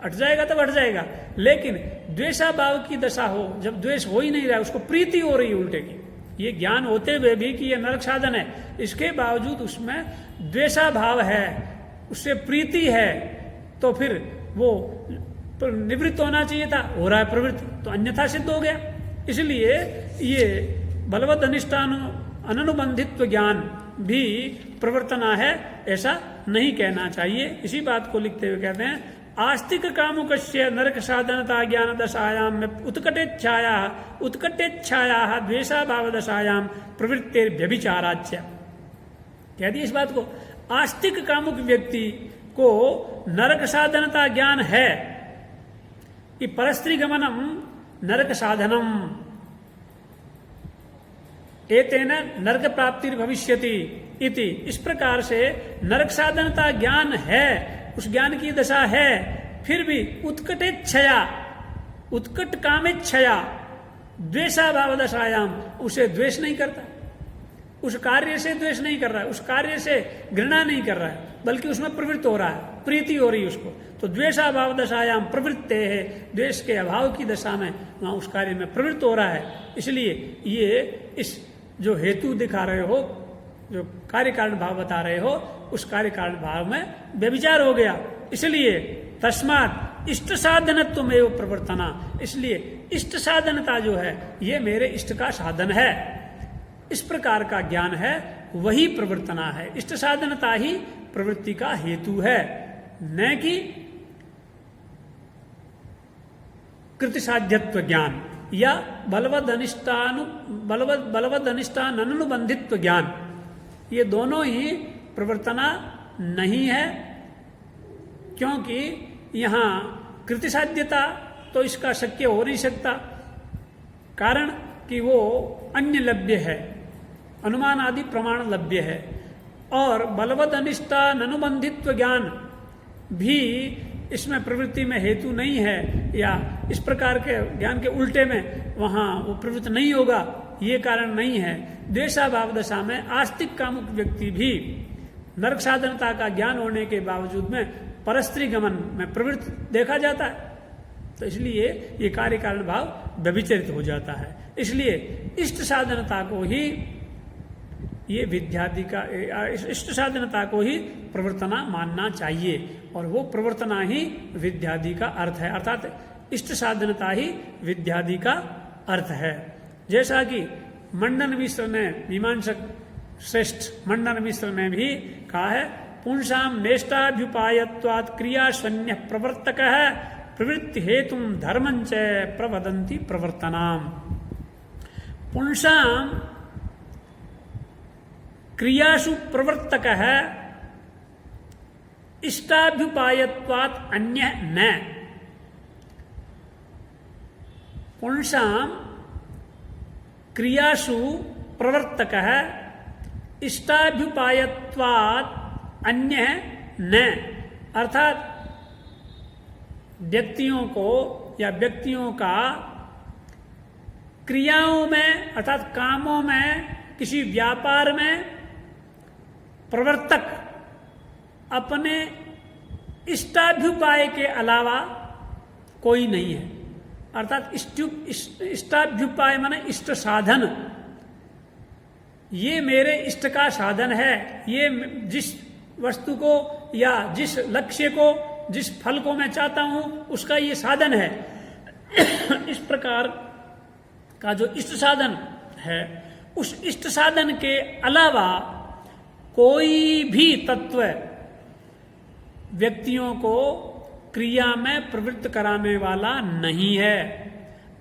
हट जाएगा तब हट जाएगा, लेकिन द्वेषा भाव की दशा हो, जब द्वेष हो ही नहीं रहा, उसको प्रीति हो रही है उल्टे की, ये ज्ञान होते हुए भी कि ये नरक साधन है, इसके बावजूद उसमें द्वेषा भाव है, उससे प्रीति है, तो फिर वो निवृत्त होना चाहिए था, हो रहा है प्रवृत्त, तो अन्यथा सिद्ध हो गया। इसलिए ये बलवद अनिष्टान अनुबंधित्व ज्ञान भी प्रवर्तना है, ऐसा नहीं कहना चाहिए। इसी बात को लिखते हुए कहते हैं, आस्तिक कामुकस्य नरक साधनता ज्ञान दशायाम में उत्कटेच्छाया द्वेषाभाव दशायाम प्रवृत्तिर व्यभिचाराच्य। कह दिया इस बात को, आस्तिक कामुक व्यक्ति को नरक साधनता ज्ञान है कि परस्त्री गमनम नरक साधनम एतेन नरक प्राप्ति भविष्यति इति। इस प्रकार से नरक साधनता ज्ञान है, उस ज्ञान की दशा है, फिर भी उत्कटेच्छया, उत्कट कामेच्छया द्वेषाभाव दशायाम उसे द्वेष नहीं करता, उस कार्य से द्वेष नहीं कर रहा है, उस कार्य से घृणा नहीं कर रहा है, बल्कि उसमें प्रवृत्त हो रहा है, प्रीति हो रही है उसको। तो द्वेषाभाव दशायाम प्रवृत्ते है, द्वेष के अभाव की दशा में वहां उस कार्य में प्रवृत्त हो रहा है। इसलिए ये इस जो हेतु दिखा रहे हो, जो कार्य कारण भाव बता रहे हो, उस कार्य कारण भाव में व्यभिचार हो गया। इसलिए तस्मात् इष्ट साधनत्व में प्रवर्तना, इसलिए इष्ट साधनता जो है ये मेरे इष्ट का साधन है, इस प्रकार का ज्ञान है, वही प्रवर्तना है। इष्ट साधनता ही प्रवृत्ति का हेतु है, न कि कृतिसाध्यत्व ज्ञान या बलवद अनिष्टान अनुबंधित्व ज्ञान। ये दोनों ही प्रवर्तना नहीं है, क्योंकि यहां कृतिसाध्यता तो इसका शक्य हो नहीं सकता, कारण कि वो अन्य लभ्य है, अनुमान आदि प्रमाण लभ्य है। और बलवद अनिष्टान अनुबंधित्व ज्ञान भी इसमें प्रवृत्ति में हेतु नहीं है, या इस प्रकार के ज्ञान के उल्टे में वहां वो प्रवृत्त नहीं होगा, ये कारण नहीं है। द्वेषाभाव दशा में आस्तिक कामुक व्यक्ति भी नरक साधनता का ज्ञान होने के बावजूद में परस्त्री गमन में प्रवृत्त देखा जाता है, तो इसलिए ये कार्य कारण भाव व्यभिचरित हो जाता है। इसलिए इष्ट साधनता को ही ये विद्यादि का इष्ट साधनता को ही प्रवर्तना मानना चाहिए, और वो प्रवर्तना ही विद्यादि का अर्थ है, अर्थात इष्ट साधनता ही विद्यादि का अर्थ है। जैसा कि मंडन मिश्र ने, मीमांसक श्रेष्ठ मंडन मिश्र ने भी कहा है, पुंसाम नेष्टाभ्युपायत्वात् क्रियाशन्य प्रवर्तक है प्रवृत्ति हेतु धर्मंच प्रवदंती प्रवर्तनाम। पुंसाम क्रियासु प्रवर्तक है इष्टाभ्युपायत्वात् अन्य न। पुंसाम क्रियासु प्रवर्तक है इष्टाभ्युपायत्वात् अन्य न, अर्थात व्यक्तियों को या व्यक्तियों का क्रियाओं में अर्थात कामों में, किसी व्यापार में प्रवर्तक अपने इष्टाभ्युपाय के अलावा कोई नहीं है। अर्थात इष्टाभ्युपाय माने इष्ट साधन, ये मेरे इष्ट का साधन है, ये जिस वस्तु को या जिस लक्ष्य को, जिस फल को मैं चाहता हूं उसका ये साधन है। इस प्रकार का जो इष्ट साधन है, उस इष्ट साधन के अलावा कोई भी तत्व व्यक्तियों को क्रिया में प्रवृत्त कराने वाला नहीं है।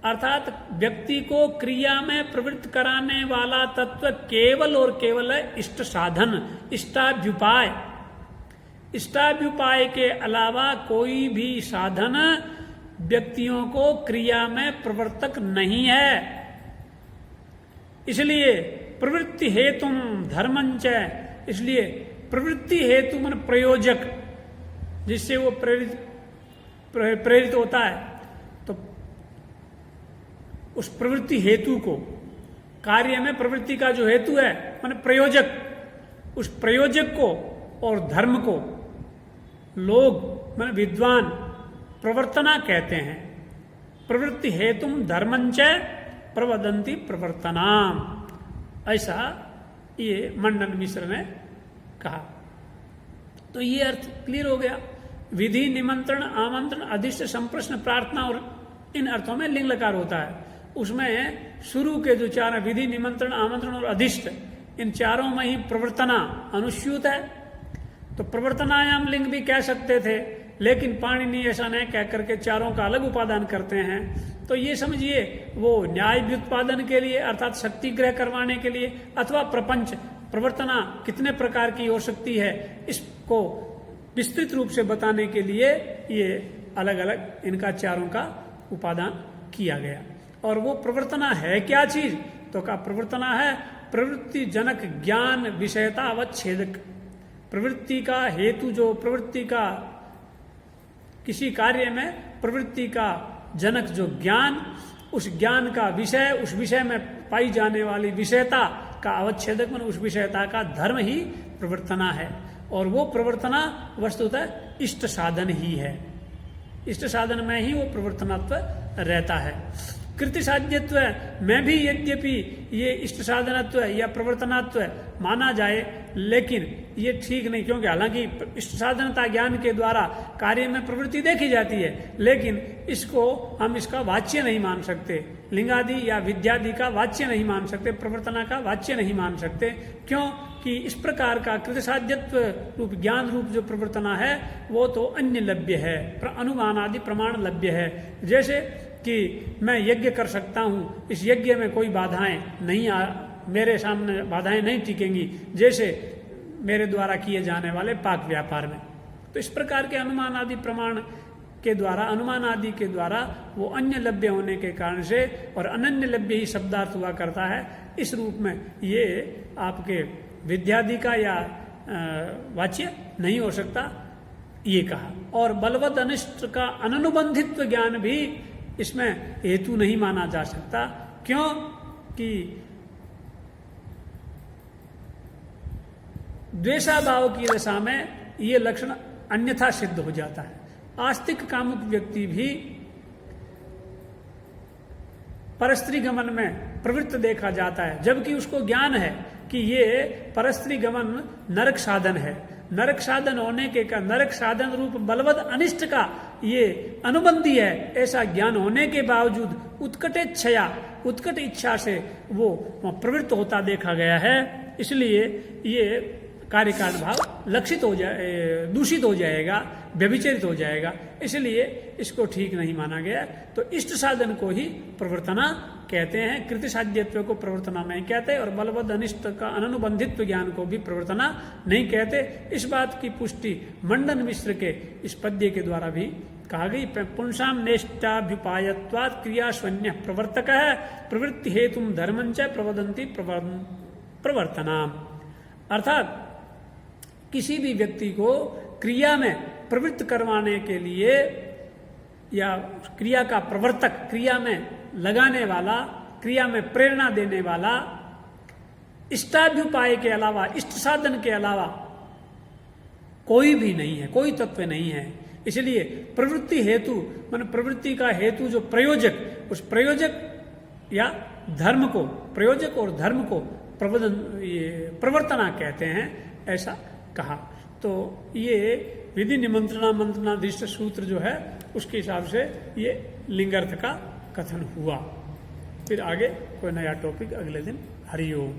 अर्थात व्यक्ति को क्रिया में प्रवृत्त कराने वाला तत्व केवल और केवल है इष्ट साधन, इष्टाभ्युपाय। इष्टाभ्युपाय के अलावा कोई भी साधन व्यक्तियों को क्रिया में प्रवर्तक नहीं है। इसलिए प्रवृत्ति हेतु धर्मंच, इसलिए प्रवृत्ति हेतु मन प्रयोजक, जिससे वो प्रेरित होता है, तो उस प्रवृत्ति हेतु को, कार्य में प्रवृत्ति का जो हेतु है मन प्रयोजक, उस प्रयोजक को और धर्म को लोग मन विद्वान प्रवर्तना कहते हैं। प्रवृत्ति हेतुम धर्मंच प्रवदंती प्रवर्तनाम, ऐसा ये मंडन मिश्र ने कहा। तो ये अर्थ क्लियर हो गया। विधि, निमंत्रण, आमंत्रण, अधिष्ट, संप्रश्न, प्रार्थना और इन अर्थों में लिंग लकार होता है। उसमें शुरू के जो चार हैं, विधि, निमंत्रण, आमंत्रण और अधिष्ट, इन चारों में ही प्रवर्तना अनुस्यूत है। तो प्रवर्तनायाम लिंग भी कह सकते थे, लेकिन पाणिनि ऐसा नहीं कह करके चारों का अलग उपादान करते हैं। तो ये समझिए वो न्याय व्युत्पादन के लिए अर्थात शक्ति ग्रह करवाने के लिए, अथवा प्रपंच प्रवर्तना कितने प्रकार की हो सकती है इसको विस्तृत रूप से बताने के लिए ये अलग अलग इनका चारों का उपादान किया गया। और वो प्रवर्तना है क्या चीज? तो का प्रवर्तना है प्रवृत्ति जनक ज्ञान विषयता अवच्छेदक। प्रवृत्ति का हेतु, जो प्रवृत्ति का किसी कार्य में प्रवृत्ति का जनक जो ज्ञान, उस ज्ञान का विषय, उस विषय में पाई जाने वाली विषयता का अवच्छेदक, उस विषयता का धर्म ही प्रवर्तना है। और वो प्रवर्तना वस्तुतः इष्ट साधन ही है। इष्ट साधन में ही वो प्रवर्तनात्व रहता है। कृति साध्यत्व में भी यद्यपि ये इष्ट साधनत्व या प्रवर्तनात्व माना जाए, लेकिन ये ठीक नहीं, क्योंकि हालांकि इष्ट साधनता ज्ञान के द्वारा कार्य में प्रवृत्ति देखी जाती है, लेकिन इसको हम इसका वाच्य नहीं मान सकते, लिंगादि या विद्यादि का वाच्य नहीं मान सकते, प्रवर्तना का वाच्य नहीं मान सकते। क्यों कि इस प्रकार का कृतसाध्यत्व रूप ज्ञान रूप जो प्रवर्तना है वो तो अन्य लभ्य है, अनुमान आदि प्रमाण लभ्य है। जैसे कि मैं यज्ञ कर सकता हूँ, इस यज्ञ में कोई बाधाएं नहीं मेरे सामने बाधाएं नहीं टिकेंगी, जैसे मेरे द्वारा किए जाने वाले पाक व्यापार में। तो इस प्रकार के अनुमान आदि प्रमाण के द्वारा, अनुमान आदि के द्वारा वो अन्य लभ्य होने के कारण से, और अनन्य लभ्य ही शब्दार्थ हुआ करता है, इस रूप में ये आपके विद्यादि का या वाच्य नहीं हो सकता, ये कहा। और बलवद अनिष्ट का अननुबंधित्व ज्ञान भी इसमें हेतु नहीं माना जा सकता। क्यों कि द्वेषाभाव की दशा में ये लक्षण अन्यथा सिद्ध हो जाता है। आस्तिक कामुक व्यक्ति भी परस्त्री गमन में प्रवृत्त देखा जाता है, जबकि उसको ज्ञान है कि ये परस्त्री गमन नरक साधन है। नरक साधन होने के का नरक साधन रूप बलवद अनिष्ट का ये अनुबंधी है, ऐसा ज्ञान होने के बावजूद उत्कट इच्छा से वो प्रवृत्त होता देखा गया है। इसलिए ये कार्य कारण भाव लक्षित हो जाए, दूषित हो जाएगा, व्यभिचरित हो जाएगा, इसलिए इसको ठीक नहीं माना गया। तो इष्ट साधन को ही प्रवर्तना कहते हैं, कृति साध्यत्व को प्रवर्तना नहीं कहते, और बलवद अनिष्ट का अननुबंधित्व ज्ञान को भी प्रवर्तना नहीं कहते। इस बात की पुष्टि मंडन मिश्र के इस पद्य के द्वारा भी कहा गई। पुंसाम नेष्टाभ्युपायत्वात् क्रियास्वन्य प्रवर्तक है, प्रवृत्ति हेतु धर्मंच प्रवदंती प्रवर्तनाम। अर्थात किसी भी व्यक्ति को क्रिया में प्रवृत्त करवाने के लिए या क्रिया का प्रवर्तक, क्रिया में लगाने वाला, क्रिया में प्रेरणा देने वाला इष्टाभ्युपाय के अलावा, इष्ट साधन के अलावा कोई भी नहीं है, कोई तत्व नहीं है। इसलिए प्रवृत्ति हेतु मान प्रवृत्ति का हेतु जो प्रयोजक, उस प्रयोजक या धर्म को, प्रयोजक और धर्म को प्रवर्तना कहते हैं, ऐसा कहा। तो ये विधि निमंत्रणा मंत्रणाधीष्ट सूत्र जो है उसके हिसाब से ये लिंगार्थ का कथन हुआ। फिर आगे कोई नया टॉपिक अगले दिन। हरिओम।